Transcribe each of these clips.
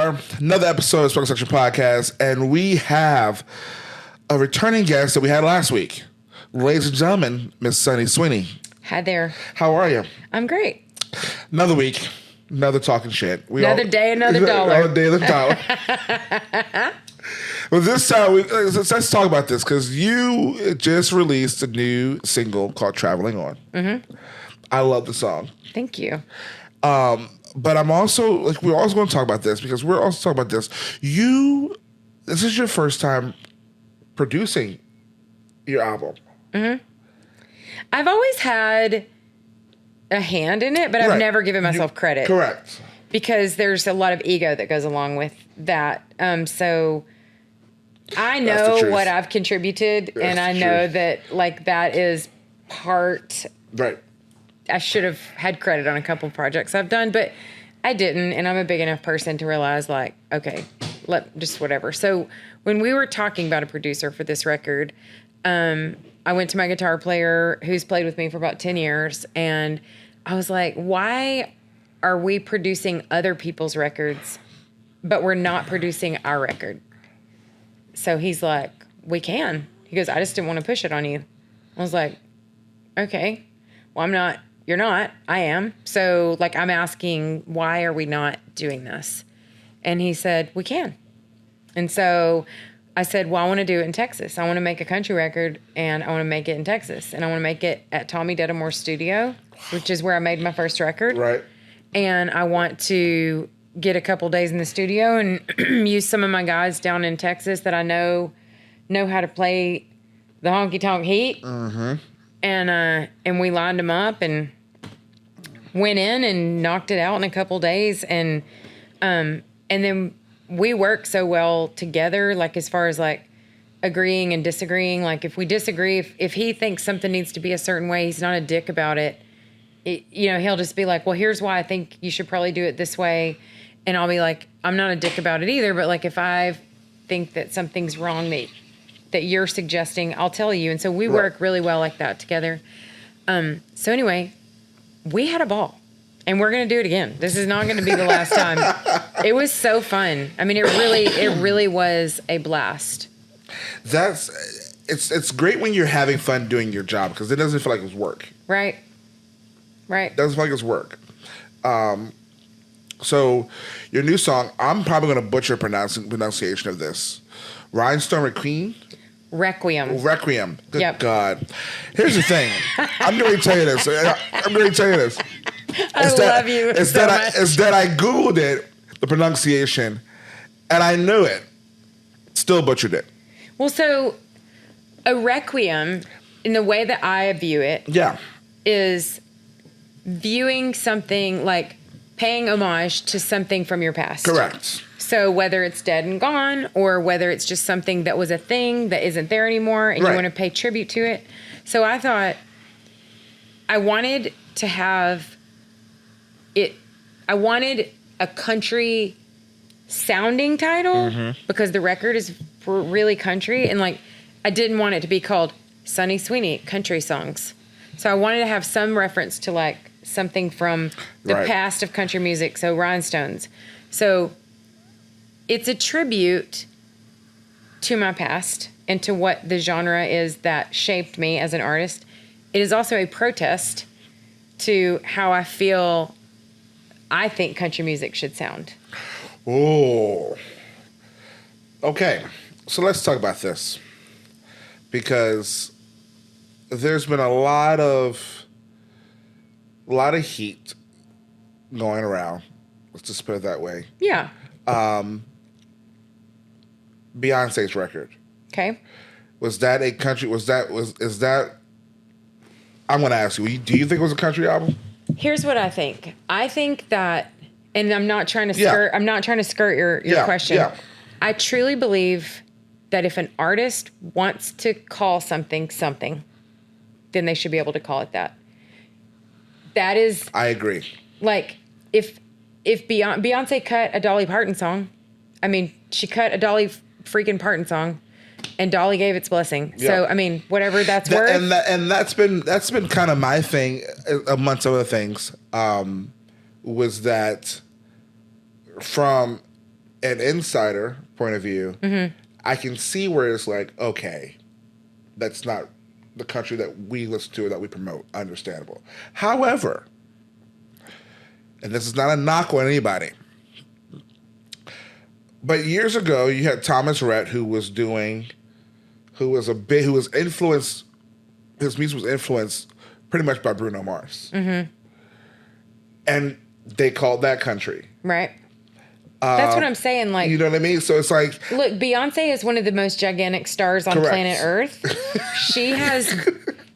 are. Another episode of Spoken Section Podcast, and we have a returning guest that we had last week. Ladies and gentlemen, Miss Sunny Sweeney. Hi there. How are you? I'm great. Another week, another talking shit. Another day, another dollar. Another day, another dollar. Well, this time, let's talk about this, because you just released a new single called Traveling On. Mm-hmm. I love the song. Thank you. But I'm also, we're also going to talk about this, because we're also talking about this. This is your first time producing your album. Mm-hmm. I've always had a hand in it, but I've never given myself credit. Correct. Because there's a lot of ego that goes along with that. So I know what I've contributed, and I know that that is part. Right. I should have had credit on a couple of projects I've done, but I didn't, and I'm a big enough person to realize, okay, just whatever. So when we were talking about a producer for this record, I went to my guitar player who's played with me for about 10 years, and I was like, why are we producing other people's records, but we're not producing our record? So he's like, we can. He goes, I just didn't want to push it on you. I was like, okay, well, I'm not. You're not. I am. So, I'm asking, why are we not doing this? And he said, we can. And so I said, well, I want to do it in Texas. I want to make a country record, and I want to make it in Texas. And I want to make it at Tommy Dedamore's studio, which is where I made my first record. Right. And I want to get a couple days in the studio and use some of my guys down in Texas that I know how to play the honky-tonk heat. Mm-hmm. And we lined them up and went in and knocked it out in a couple days. And then we work so well together, as far as agreeing and disagreeing. If we disagree, if he thinks something needs to be a certain way, he's not a dick about it. He'll just be like, well, here's why I think you should probably do it this way. And I'll be like, I'm not a dick about it either. But if I think that something's wrong that you're suggesting, I'll tell you. And so we work really well like that together. So anyway, we had a ball, and we're going to do it again. This is not going to be the last time. It was so fun. I mean, it really was a blast. It's great when you're having fun doing your job, because it doesn't feel like it's work. Right. It doesn't feel like it's work. So your new song, I'm probably going to butcher pronunciation of this. Rhinestone Requiem? Requiem. Good God. Here's the thing. I'm going to tell you this. I love you It's so that I Googled it, the pronunciation, and I knew it. Still butchered it. Well, so a requiem, in the way that I view it, is viewing something paying homage to something from your past. Correct. So whether it's dead and gone, or whether it's just something that was a thing that isn't there anymore, and you want to pay tribute to it. So I thought I wanted to have it. I wanted a country sounding title, because the record is really country, and I didn't want it to be called Sunny Sweeney Country Songs. So I wanted to have some reference to something from the past of country music. So Rhinestones. So it's a tribute to my past and to what the genre is that shaped me as an artist. It is also a protest to how I think country music should sound. Oh. Okay. So let's talk about this. Because there's been a lot of heat going around. Let's just put it that way. Yeah. Beyonce's record. Okay. Was that a country? Is that? I'm going to ask you. Do you think it was a country album? Here's what I think. I think that, and I'm not trying to skirt. I'm not trying to skirt your question. Yeah. I truly believe that if an artist wants to call something, then they should be able to call it that. That is. I agree. If Beyonce cut a Dolly Parton song, I mean, she cut a Dolly freaking Parton song, and Dolly gave its blessing. Yeah. So I mean, whatever that's worth. And that's been kind of my thing, amongst other things, was that from an insider point of view, I can see where it's like, okay, that's not the country that we listen to or that we promote. Understandable. However, and this is not a knock on anybody, but years ago you had Thomas Rhett who was influenced. His music was influenced pretty much by Bruno Mars, and they called that country. Right. That's what I'm saying. Like, you know what I mean? So it's like, look, Beyonce is one of the most gigantic stars on planet Earth.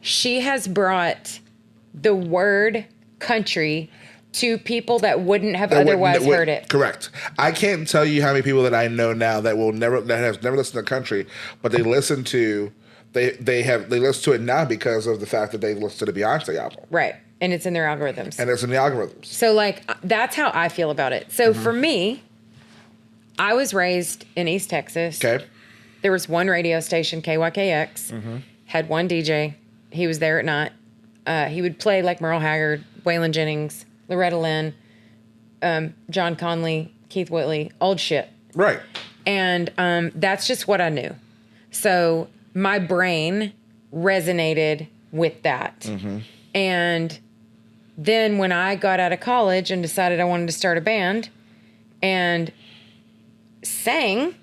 She has brought the word country to people that wouldn't have otherwise heard it. Correct. I can't tell you how many people that I know now that has never listened to country, but they listen to they listen to it now because of the fact that they listened to the Beyonce album. Right. And it's in their algorithms. And it's in the algorithms. So like that's how I feel about it. So for me, I was raised in East Texas. Okay. There was one radio station, KYKX, had one DJ. He was there at night. He would play like Merle Haggard, Waylon Jennings, Loretta Lynn, John Conley, Keith Whitley, old shit. Right. And that's just what I knew. So my brain resonated with that. And then when I got out of college and decided I wanted to start a band and sang,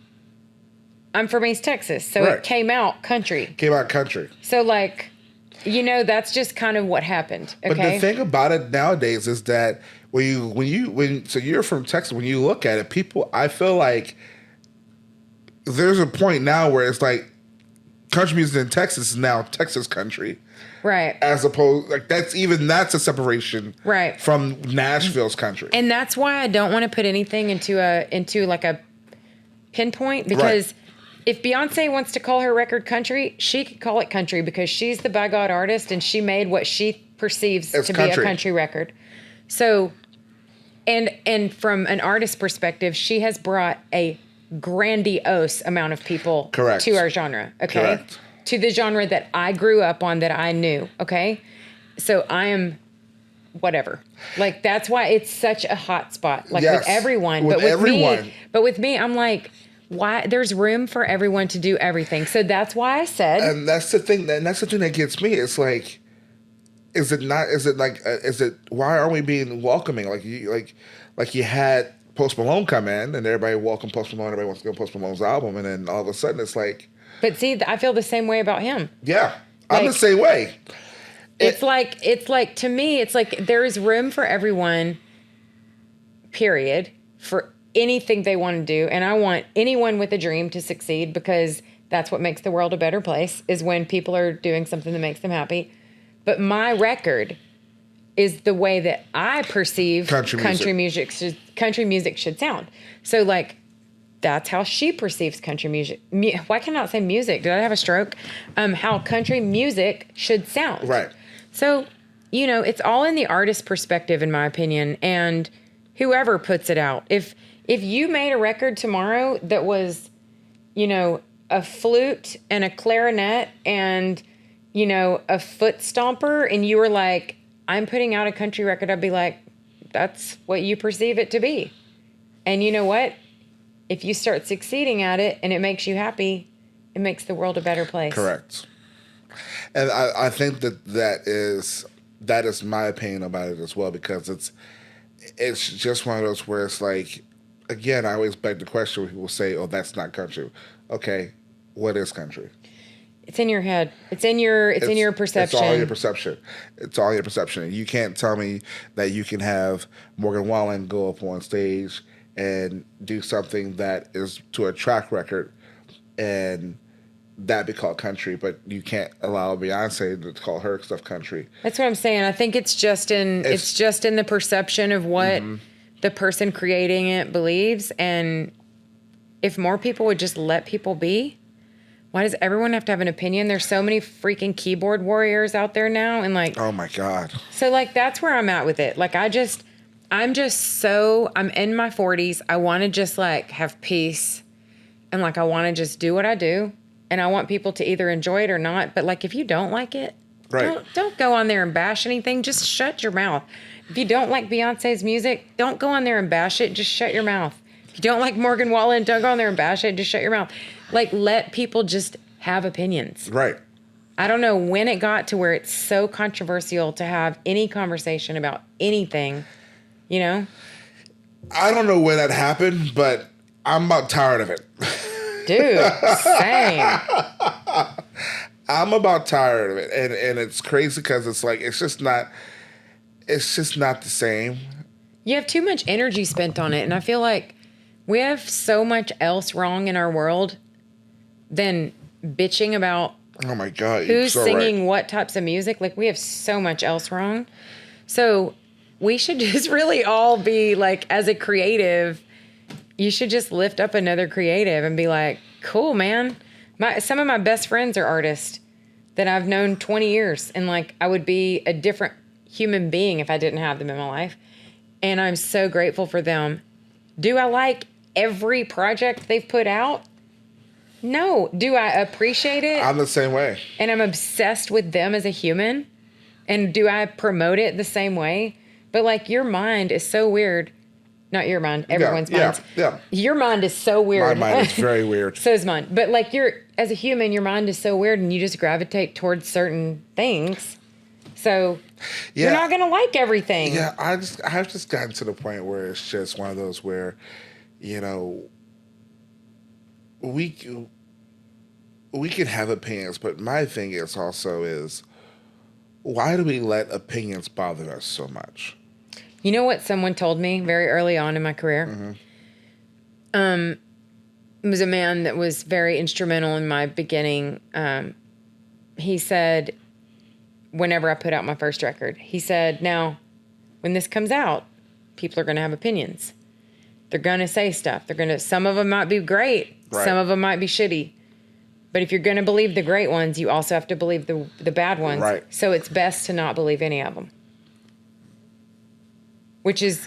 I'm from East Texas, so it came out country. So like, you know, that's just kind of what happened. Okay? But the thing about it nowadays is that so you're from Texas, when you look at it, people, I feel like there's a point now where it's like country music in Texas is now Texas country. Right. As opposed, like that's a separation. Right. From Nashville's country. And that's why I don't want to put anything into like a pinpoint, because if Beyonce wants to call her record country, she could call it country because she's the by God artist and she made what she perceives to be a country record. So, and from an artist perspective, she has brought a grandiose amount of people to our genre. Okay. Correct. To the genre that I grew up on, that I knew. Okay. So I am whatever. Like, that's why it's such a hot spot. Like with everyone. But with me, I'm like, why? There's room for everyone to do everything. So that's why I said. And that's the thing. And that's the thing that gets me. It's like, why aren't we being welcoming? Like you had Post Malone come in and everybody welcomed Post Malone. Everybody wants to go to Post Malone's album. And then all of a sudden it's like. But see, I feel the same way about him. Yeah. I'm the same way. It's like, to me, it's like there is room for everyone, period, for anything they want to do. And I want anyone with a dream to succeed, because that's what makes the world a better place, is when people are doing something that makes them happy. But my record is the way that I perceive country music should sound. So like, that's how she perceives country music. Why can I not say music? Did I have a stroke? How country music should sound. Right. So, you know, it's all in the artist's perspective, in my opinion, and whoever puts it out. If you made a record tomorrow that was, you know, a flute and a clarinet and, you know, a foot stomper, and you were like, I'm putting out a country record, I'd be like, that's what you perceive it to be. And you know what? If you start succeeding at it and it makes you happy, it makes the world a better place. Correct. And I think that is my opinion about it as well, because it's just one of those where it's like, again, I always beg the question when people say, oh, that's not country. Okay, what is country? It's in your head. It's in your perception. It's all your perception. It's all your perception. You can't tell me that you can have Morgan Wallen go up on stage and do something that is to a track record and that be called country, but you can't allow Beyonce to call her stuff country. That's what I'm saying. I think it's just in the perception of what the person creating it believes. And if more people would just let people be, why does everyone have to have an opinion? There's so many freaking keyboard warriors out there now, and like, oh my God. So like, that's where I'm at with it. Like, I'm in my 40s. I want to just like have peace, and like I want to just do what I do. And I want people to either enjoy it or not. But like, if you don't like it, don't go on there and bash anything. Just shut your mouth. If you don't like Beyonce's music, don't go on there and bash it. Just shut your mouth. If you don't like Morgan Wallen, don't go on there and bash it. Just shut your mouth. Like, let people just have opinions. Right. I don't know when it got to where it's so controversial to have any conversation about anything, you know? I don't know when that happened, but I'm about tired of it. Dude, same. I'm about tired of it. And it's crazy because it's like, it's just not the same. You have too much energy spent on it. And I feel like we have so much else wrong in our world than bitching about oh my God, who's singing what types of music. Like, we have so much else wrong. So we should just really all be like, as a creative, you should just lift up another creative and be like, cool, man. Some of my best friends are artists that I've known 20 years. And like, I would be a different human being if I didn't have them in my life. And I'm so grateful for them. Do I like every project they've put out? No. Do I appreciate it? I'm the same way. And I'm obsessed with them as a human? And do I promote it the same way? But like, your mind is so weird. Not your mind, everyone's mind. Yeah. Your mind is so weird. My mind is very weird. So is mine. But like, as a human, your mind is so weird and you just gravitate towards certain things. So you're not going to like everything. Yeah, I've just gotten to the point where it's just one of those where, you know, we can have opinions, but my thing is why do we let opinions bother us so much? You know what someone told me very early on in my career? Mm-hmm. It was a man that was very instrumental in my beginning. He said, whenever I put out my first record, he said, now, when this comes out, people are going to have opinions. They're going to say stuff. Some of them might be great. Right. Some of them might be shitty. But if you're going to believe the great ones, you also have to believe the bad ones. Right. So it's best to not believe any of them. Which it's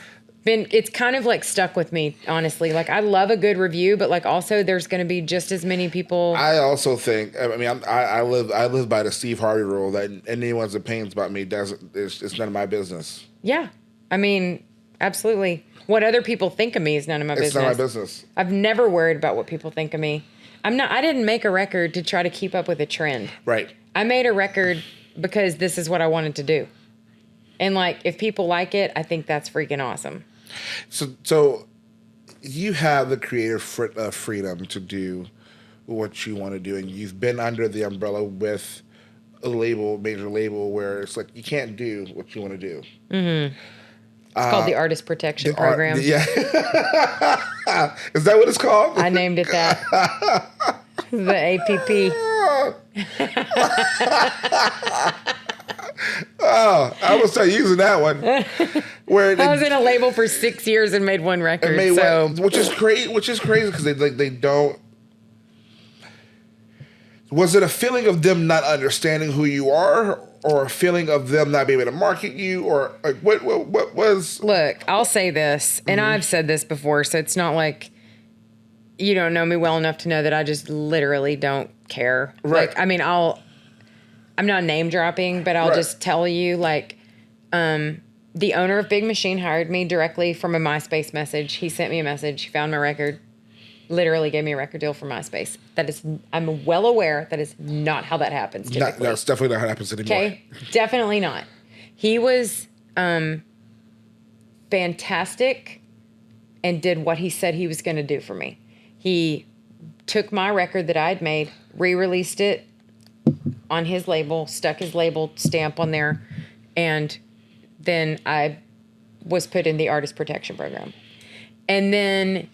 kind of like stuck with me, honestly. Like, I love a good review, but like, also there's going to be just as many people. I also think, I mean, I live by the Steve Harvey rule that anyone's opinions about me it's none of my business. Yeah. I mean, absolutely. What other people think of me is none of my business. It's none of my business. I've never worried about what people think of me. I didn't make a record to try to keep up with a trend. Right. I made a record because this is what I wanted to do. And like, if people like it, I think that's freaking awesome. So you have the creative freedom to do what you want to do, and you've been under the umbrella with a major label, where it's like you can't do what you want to do. Mm-hmm. It's called the Artist Protection Program. Yeah. Is that what it's called? I named it that. The APP. Oh, I will start using that one. I was in a label for 6 years and made one record. Which is crazy because they don't. Was it a feeling of them not understanding who you are, or a feeling of them not being able to market you, or like what was? Look, I'll say this, and I've said this before, so it's not like you don't know me well enough to know that I just literally don't care. Right. Like, I mean, I'm not name dropping, but I'll just tell you, like, the owner of Big Machine hired me directly from a MySpace message. He sent me a message. He found my record, literally gave me a record deal from MySpace. I'm well aware that is not how that happens typically. No, it's definitely not how it happens anymore. Okay, definitely not. He was fantastic and did what he said he was going to do for me. He took my record that I'd made, re-released it on his label, stuck his label stamp on there, and then I was put in the Artist Protection Program. And then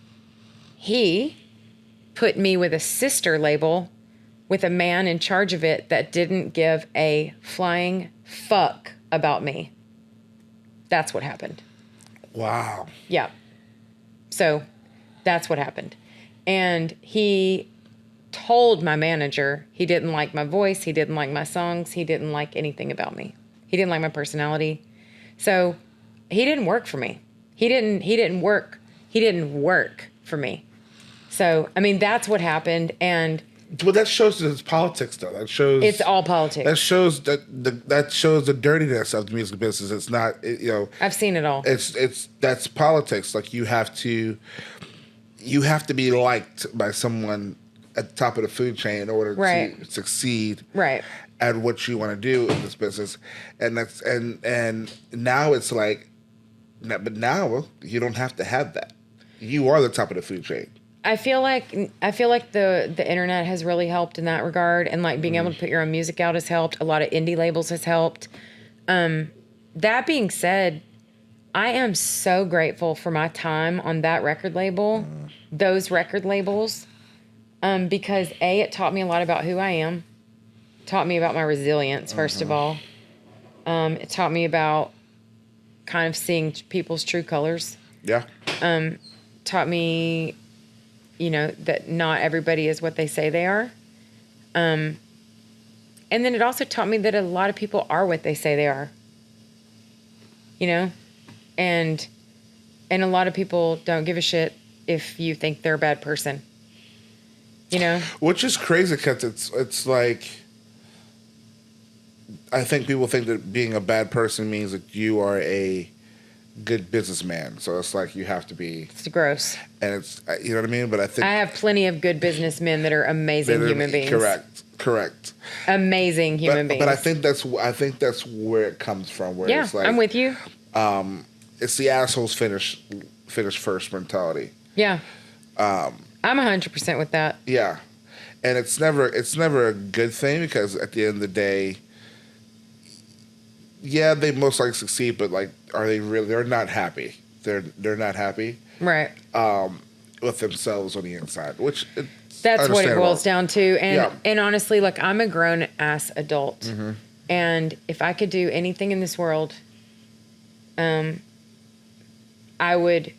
he put me with a sister label with a man in charge of it that didn't give a flying fuck about me. That's what happened. Wow. Yeah. So that's what happened. And he told my manager he didn't like my voice, he didn't like my songs, he didn't like anything about me. He didn't like my personality. So he didn't work for me. He didn't work for me. So, I mean, that's what happened. And well, that shows that it's politics, though. That shows it's all politics. That shows that shows the dirtiness of the music business. It's not, I've seen it all. That's politics. Like, you have to you have to be liked by someone at the top of the food chain in order to succeed at what you want to do in this business. And that's and now it's like, but now you don't have to have that. You are the top of the food chain. I feel like the internet has really helped in that regard, and like being able to put your own music out has helped. A lot of indie labels has helped. That being said, I am so grateful for my time on that record label, those record labels, because it taught me a lot about who I am. It taught me about my resilience, first of all. It taught me about kind of seeing people's true colors. Yeah. Taught me, that not everybody is what they say they are. And then it also taught me that a lot of people are what they say they are. And a lot of people don't give a shit if you think they're a bad person. Which is crazy because it's like, I think people think that being a bad person means that you are a good businessman. So it's like you have to be. It's gross. And it's, you know what I mean? But I think. I have plenty of good businessmen that are amazing human beings. Correct. Amazing human beings. But I think that's where it comes from. Where it's like, I'm with you. It's the assholes finish first mentality. Yeah. I'm 100% with that. Yeah. And it's never a good thing because at the end of the day, yeah, they most likely succeed, but like, are they really? They're not happy. They're not happy. Right. With themselves on the inside, which that's what it boils down to. And honestly, like, I'm a grown ass adult, and if I could do anything in this world, I would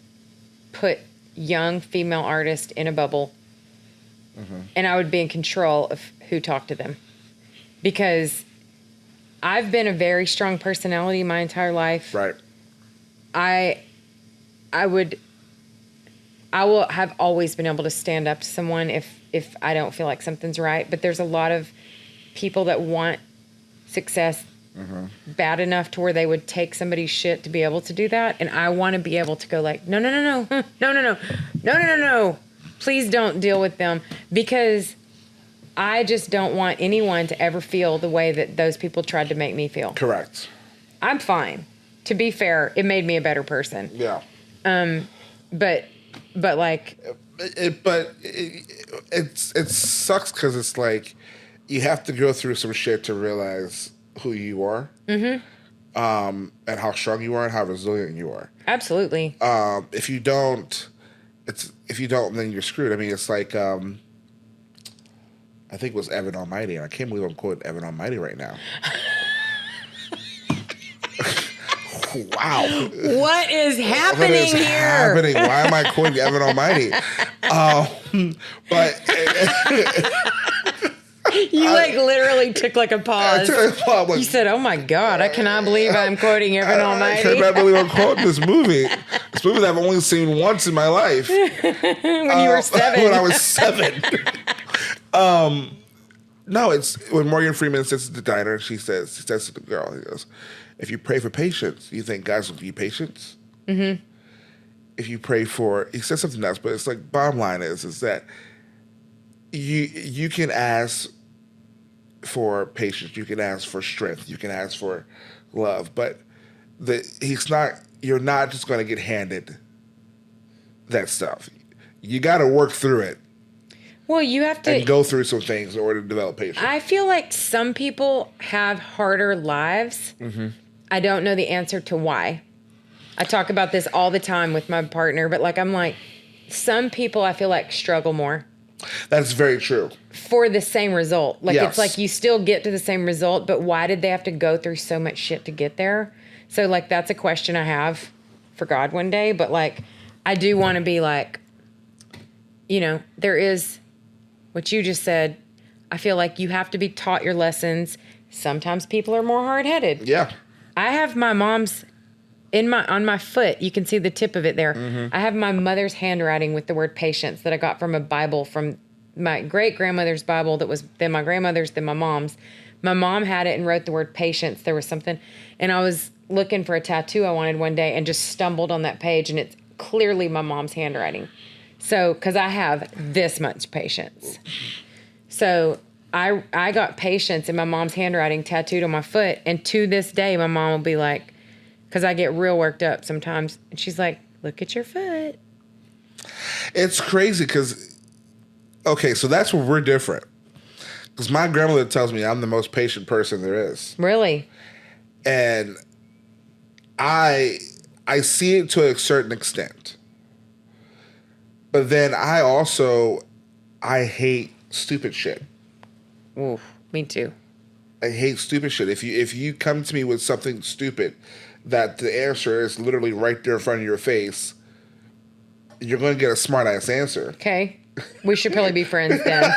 put young female artists in a bubble, and I would be in control of who talked to them, because I've been a very strong personality my entire life. Right. I will have always been able to stand up to someone if I don't feel like something's right. But there's a lot of people that want success bad enough to where they would take somebody's shit to be able to do that. And I want to be able to go like, no. Please don't deal with them, because I just don't want anyone to ever feel the way that those people tried to make me feel. Correct. I'm fine. To be fair, it made me a better person. Yeah. But like, it sucks because it's like you have to go through some shit to realize who you are, and how strong you are and how resilient you are. Absolutely. If you don't, then you're screwed. I mean, it's like I think it was Evan Almighty, and I can't believe I'm quoting Evan Almighty right now. Wow. What is happening here? Why am I quoting Evan Almighty? But you literally took a pause. You said, "Oh my God, I cannot believe I'm quoting Evan Almighty." I cannot believe I'm quoting this movie. This movie that I've only seen once in my life. When you were 7. When I was 7. No, it's when Morgan Freeman sits at the diner. She says to the girl, he goes, "If you pray for patience, you think God's will give you patience? Mm-hmm. If you pray for," he says something else, but it's like, bottom line is that you can ask for patience, you can ask for strength, you can ask for love, but you're not just going to get handed that stuff. You got to work through it. Well, you have to... and go through some things in order to develop patience. I feel like some people have harder lives. Mm-hmm. I don't know the answer to why. I talk about this all the time with my partner, but I'm like, some people I feel like struggle more. That's very true. For the same result. Yes. It's like you still get to the same result, but why did they have to go through so much shit to get there? So, that's a question I have for God one day, but, I do want to be there is... what you just said, I feel like you have to be taught your lessons. Sometimes people are more hard-headed. Yeah. I have my mom's on my foot. You can see the tip of it there. Mm-hmm. I have my mother's handwriting with the word patience that I got from a Bible from my great-grandmother's Bible that was then my grandmother's, then my mom's. My mom had it and wrote the word patience. There was something. And I was looking for a tattoo I wanted one day and just stumbled on that page, and it's clearly my mom's handwriting. So, because I have this much patience. So I got patience in my mom's handwriting tattooed on my foot. And to this day, my mom will be like, because I get real worked up sometimes. And she's like, look at your foot. It's crazy because, okay, so that's where we're different. Because my grandmother tells me I'm the most patient person there is. Really? And I see it to a certain extent. But then I hate stupid shit. Ooh, me too. I hate stupid shit. If you come to me with something stupid that the answer is literally right there in front of your face, you're going to get a smart ass answer. Okay. We should probably be friends then.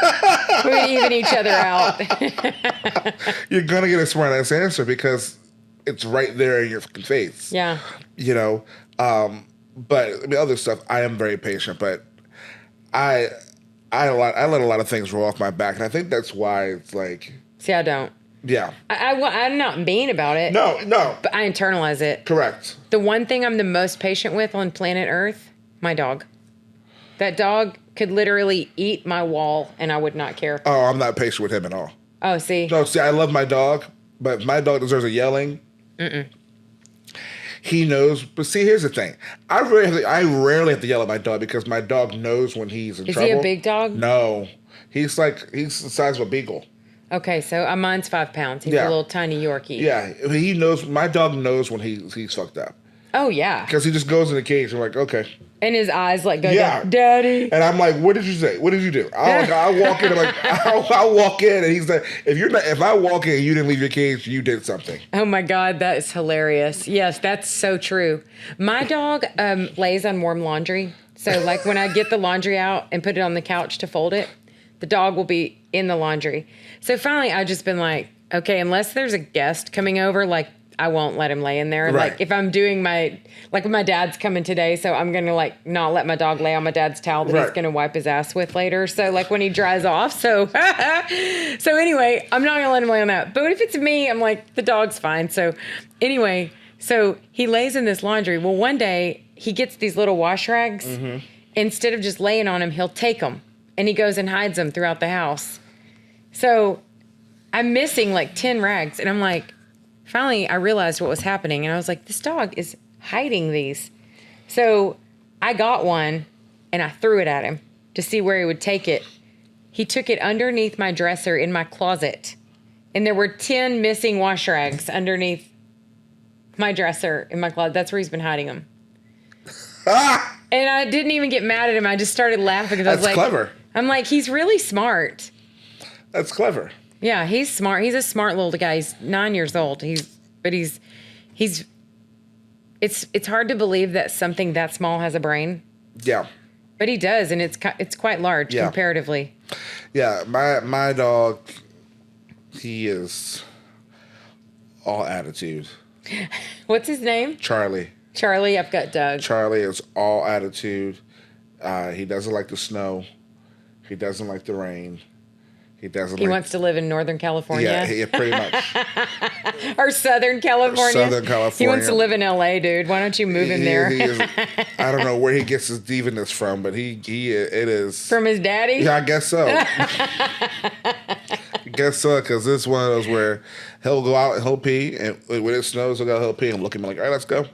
We're even each other out. You're going to get a smart ass answer because it's right there in your fucking face. Yeah. You know, but I mean, other stuff, I am very patient, but I let a lot of things roll off my back. And I think that's why it's like. See, I don't. Yeah. I'm not mean about it. No. But I internalize it. Correct. The one thing I'm the most patient with on planet Earth, my dog. That dog could literally eat my wall and I would not care. Oh, I'm not patient with him at all. Oh, see? No, see, I love my dog, but my dog deserves a yelling. He knows. But see, here's the thing. I rarely have to yell at my dog because my dog knows when he's in trouble. Is he a big dog? No. He's the size of a beagle. Okay, so mine's 5 pounds. He's a little tiny Yorkie. Yeah, he knows. My dog knows when he's fucked up. Oh, yeah. Because he just goes in the cage and I'm like, okay. And his eyes like go down, Daddy. And I'm like, what did you say? What did you do? I'll walk in. I'll walk in, and he's like, if I walk in and you didn't leave your cage, you did something. Oh my God, that is hilarious. Yes, that's so true. My dog lays on warm laundry. So like when I get the laundry out and put it on the couch to fold it, the dog will be in the laundry. So finally, I've just been like, okay, unless there's a guest coming over, like I won't let him lay in there. Right. Like if I'm doing my dad's coming today, so I'm going to like not let my dog lay on my dad's towel that he's going to wipe his ass with later. So like when he dries off. So anyway, I'm not going to let him lay on that. But if it's me, I'm like, the dog's fine. So anyway, so he lays in this laundry. Well, one day he gets these little wash rags. Mm-hmm. Instead of just laying on them, he'll take them and he goes and hides them throughout the house. So I'm missing like 10 rags and I'm like, finally, I realized what was happening, and I was like, this dog is hiding these. So I got one, and I threw it at him to see where he would take it. He took it underneath my dresser in my closet, and there were 10 missing wash rags underneath my dresser in my closet. That's where he's been hiding them. And I didn't even get mad at him. I just started laughing because I was like, clever. I'm like, he's really smart. That's clever. Yeah, he's smart. He's a smart little guy. He's 9 years old. It's hard to believe that something that small has a brain. Yeah. But he does, and it's quite large comparatively. Yeah, my dog, he is all attitude. What's his name? Charlie. Charlie, I've got Doug. Charlie is all attitude. He doesn't like the snow. He doesn't like the rain. He wants to live in Northern California. Yeah, pretty much. Or Southern California. Southern California. He wants to live in LA, dude. Why don't you move him there? I don't know where he gets his diviness from, but it is from his daddy. Yeah, I guess so. Because this is one of those where he'll go out and he'll pee, and when it snows, he'll pee. I'm looking like, all right, let's go.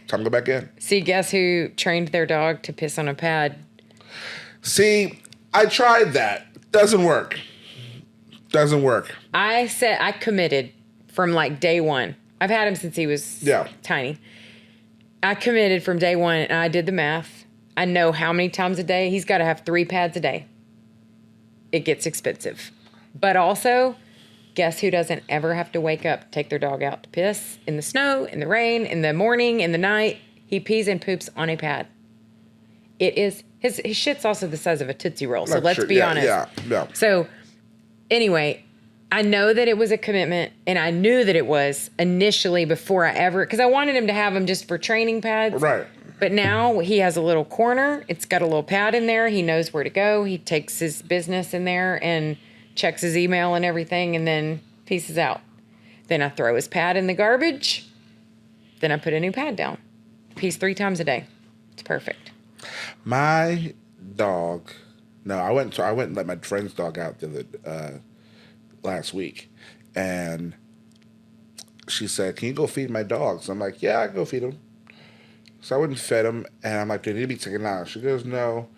Time to go back in. See, guess who trained their dog to piss on a pad? See, I tried that. Doesn't work. I said I committed from like day one. I've had him since he was tiny. I committed from day one, and I did the math. I know how many times a day. He's got to have 3 pads a day. It gets expensive. But also, guess who doesn't ever have to wake up, take their dog out to piss in the snow, in the rain, in the morning, in the night? He pees and poops on a pad. It is, his shit's also the size of a Tootsie Roll, so let's be honest. Yeah. So, anyway, I know that it was a commitment, and I knew that it was initially before I ever, because I wanted him to have them just for training pads. Right. But now he has a little corner. It's got a little pad in there. He knows where to go. He takes his business in there and checks his email and everything, and then pieces out. Then I throw his pad in the garbage. Then I put a new pad down. Pees 3 times a day. It's perfect. My dog. No, I went and let my friend's dog out last week, and she said, "Can you go feed my dogs?" I'm like, "Yeah, I can go feed them." So I went and fed them, and I'm like, "They need to be taken out." She goes, "No,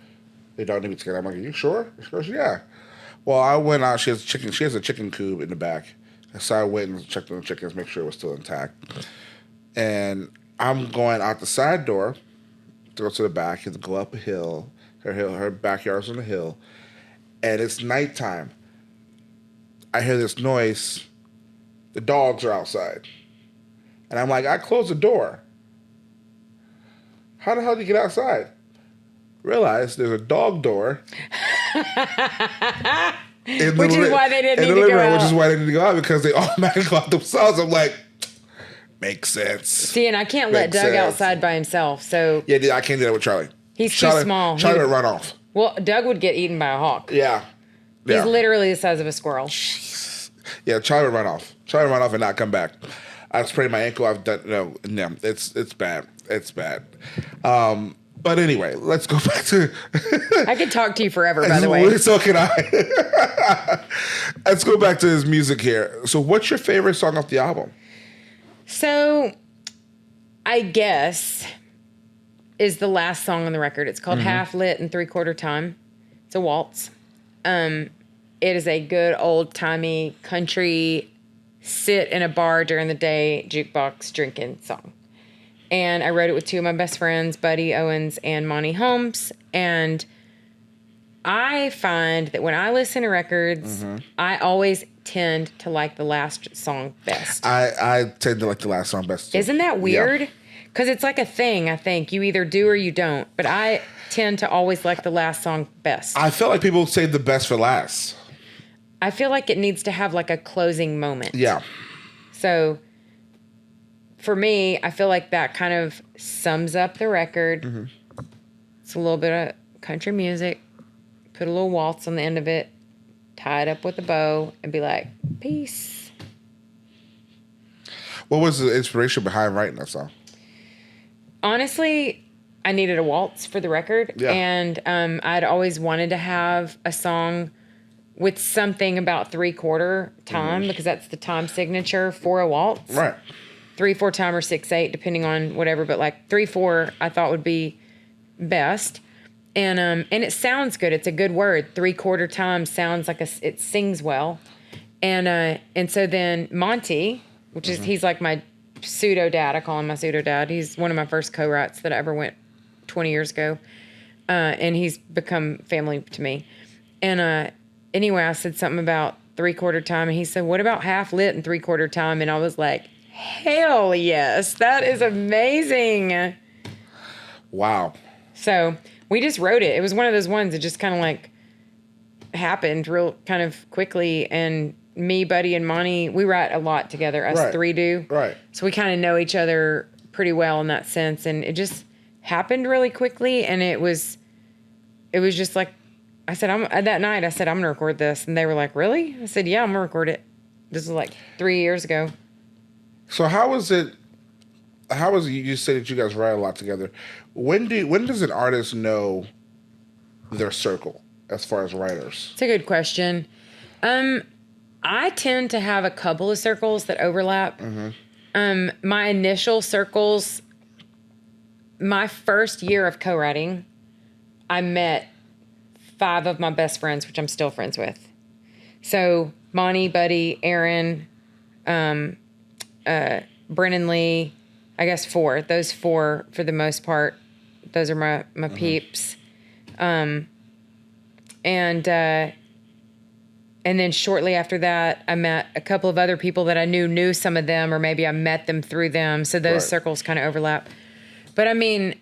they don't need to be taken out." I'm like, "Are you sure?" She goes, "Yeah." Well, I went out. She has chicken. She has a chicken coop in the back, so I went and checked on the chickens, make sure it was still intact. And I'm going out the side door to go to the back and go up a hill. Her backyard's on the hill, and it's nighttime. I hear this noise. The dogs are outside, and I'm like, I closed the door. How the hell did you get outside? Realize there's a dog door. Which is why they didn't need to go out. Which is why they didn't go out, because they automatically go out themselves. I'm like, makes sense. See, and I can't let Doug outside by himself. So yeah, I can't do that with Charlie. He's too small. Charlie would run off. Well, Doug would get eaten by a hawk. Yeah. He's literally the size of a squirrel. Jeez. Yeah, Charlie would run off. Charlie would run off and not come back. I've sprayed my ankle. I've done no. It's bad. It's bad. But anyway, let's go back to. I could talk to you forever, by the way. So can I. Let's go back to his music here. So, what's your favorite song off the album? So, I guess is the last song on the record. It's called Half Lit and 3/4 Time. It's a waltz. It is a good old-timey country sit in a bar during the day jukebox drinking song. And I wrote it with two of my best friends, Buddy Owens and Monty Holmes. And I find that when I listen to records, I always tend to like the last song best. I tend to like the last song best too. Isn't that weird? Because it's like a thing, I think. You either do or you don't. But I tend to always like the last song best. I feel like people save the best for last. I feel like it needs to have like a closing moment. Yeah. So for me, I feel like that kind of sums up the record. It's a little bit of country music. Put a little waltz on the end of it. Tie it up with a bow and be like, peace. What was the inspiration behind writing that song? Honestly, I needed a waltz for the record. Yeah. And I'd always wanted to have a song with something about 3/4 time because that's the time signature for a waltz. Right. 3/4 time or 6/8, depending on whatever. But like 3/4, I thought would be best. And it sounds good. It's a good word. 3/4 time sounds like it sings well. And so then Monty, which is he's like my pseudo dad. I call him my pseudo dad. He's one of my first co-writes that I ever went 20 years ago. And he's become family to me. And anyway, I said something about 3/4 time, and he said, "What about half lit and 3/4 time?" And I was like, "Hell yes, that is amazing!" Wow. So we just wrote it. It was one of those ones that just kind of like happened real kind of quickly. And me, Buddy, and Monty, we write a lot together. Us three do. Right. So we kind of know each other pretty well in that sense, and it just happened really quickly. And it was just like. I said, that night, I said, I'm going to record this. And they were like, really? I said, yeah, I'm going to record it. This was like 3 years ago. So how was it, you said that you guys write a lot together. When does an artist know their circle as far as writers? It's a good question. I tend to have a couple of circles that overlap. My initial circles, my first year of co-writing, I met 5 of my best friends, which I'm still friends with. So Monty, Buddy, Aaron, Brennan Lee, I guess 4. Those 4, for the most part, those are my peeps. And then shortly after that, I met a couple of other people that I knew some of them, or maybe I met them through them. So those circles kind of overlap. But I mean,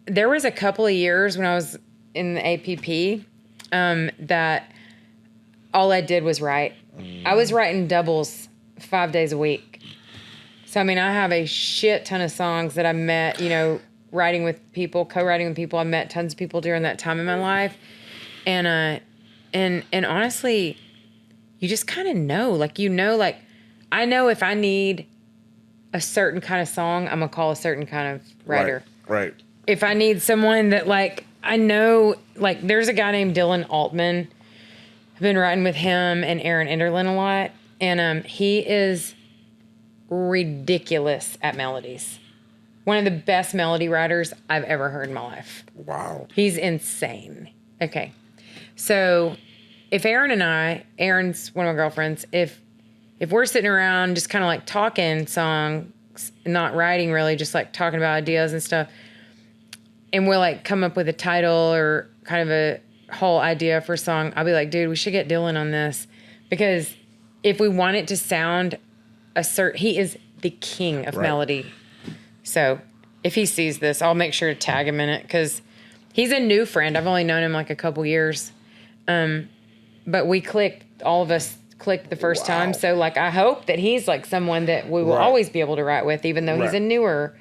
there was a couple of years when I was in the APP that all I did was write. I was writing doubles 5 days a week. So, I mean, I have a shit ton of songs that I met, writing with people, co-writing with people. I met tons of people during that time in my life. And honestly, you just kind of know, like, I know if I need a certain kind of song, I'm going to call a certain kind of writer. Right. If I need someone that, like, I know, like, there's a guy named Dylan Altman. I've been writing with him and Aaron Enderlin a lot. And he is ridiculous at melodies. One of the best melody writers I've ever heard in my life. Wow. He's insane. Okay. So if Aaron's one of my girlfriends, if we're sitting around just kind of like talking songs, not writing really, just like talking about ideas and stuff, and we'll like come up with a title or kind of a whole idea for a song, I'll be like, dude, we should get Dylan on this. Because if we want it to sound he is the king of melody. So if he sees this, I'll make sure to tag him in it because he's a new friend. I've only known him like a couple years. But we all of us clicked the first time. So like, I hope that he's like someone that we will always be able to write with, even though he's a newer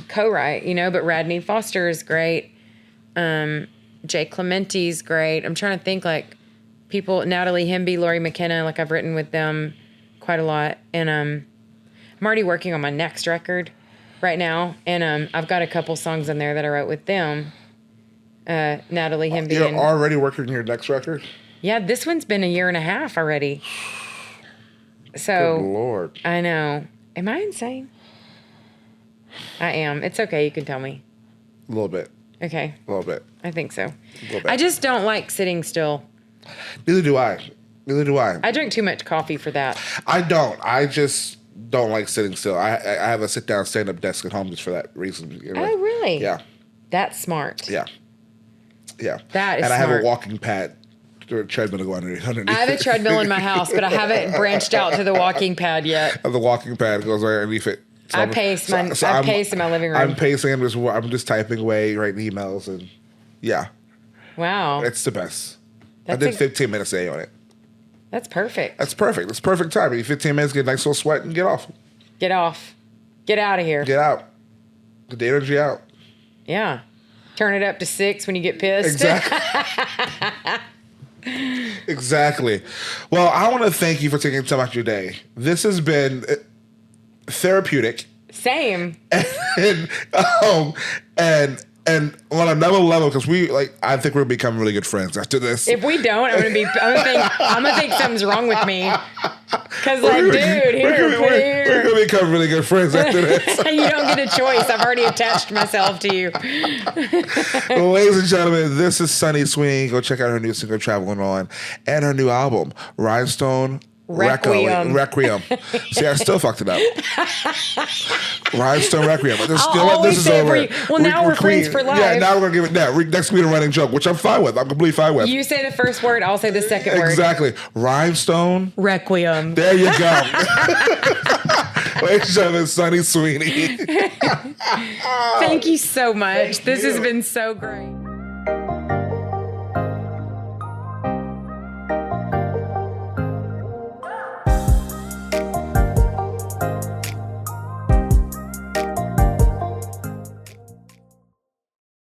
co-write, but Radney Foster is great. Jay Clementi's great. I'm trying to think like people, Natalie Hemby, Lori McKenna, like I've written with them quite a lot. And I'm already working on my next record right now. And I've got a couple songs in there that I wrote with them. Natalie Hemby. You're already working on your next record? Yeah, this one's been 1.5 years already. So, good Lord. I know. Am I insane? I am. It's okay. You can tell me. A little bit. Okay. A little bit. I think so. A little bit. I just don't like sitting still. Neither do I. I drink too much coffee for that. I don't. I just don't like sitting still. I have a sit-down, stand-up desk at home just for that reason. Oh, really? Yeah. That's smart. Yeah. Yeah. That is and I have smart. a walking pad or a treadmill to go underneath. I have a treadmill in my house, but I haven't branched out to the walking pad yet. The walking pad goes right underneath it. So I pace in my living room. I'm pacing. I'm just typing away, writing emails, and yeah. Wow. It's the best. I did 15 minutes a day on it. That's perfect. That's perfect. That's perfect time. You 15 minutes, get a nice little sweat, and get off. Get off. Get out of here. Get out. Get the energy out. Yeah. Turn it up to 6 when you get pissed. Exactly. Exactly. Well, I want to thank you for taking time out of your day. This has been therapeutic. Same. And on another level, because I think we're becoming really good friends after this. If we don't, I'm gonna think something's wrong with me. Because we're gonna become really good friends after this. You don't get a choice. I've already attached myself to you. Ladies and gentlemen, this is Sunny Sweeney. Go check out her new single, Traveling On, and her new album, Rhinestone Requiem. See, I still fucked it up. Rhinestone Requiem. This is over. Now we're friends for life. Yeah, now we're going to give it next week a running joke, which I'm fine with. I'm completely fine with. You say the first word, I'll say the second word. Exactly. Rhinestone Requiem. There you go. Ladies and gentlemen, Sunny Sweeney. Thank you so much. This has been so great.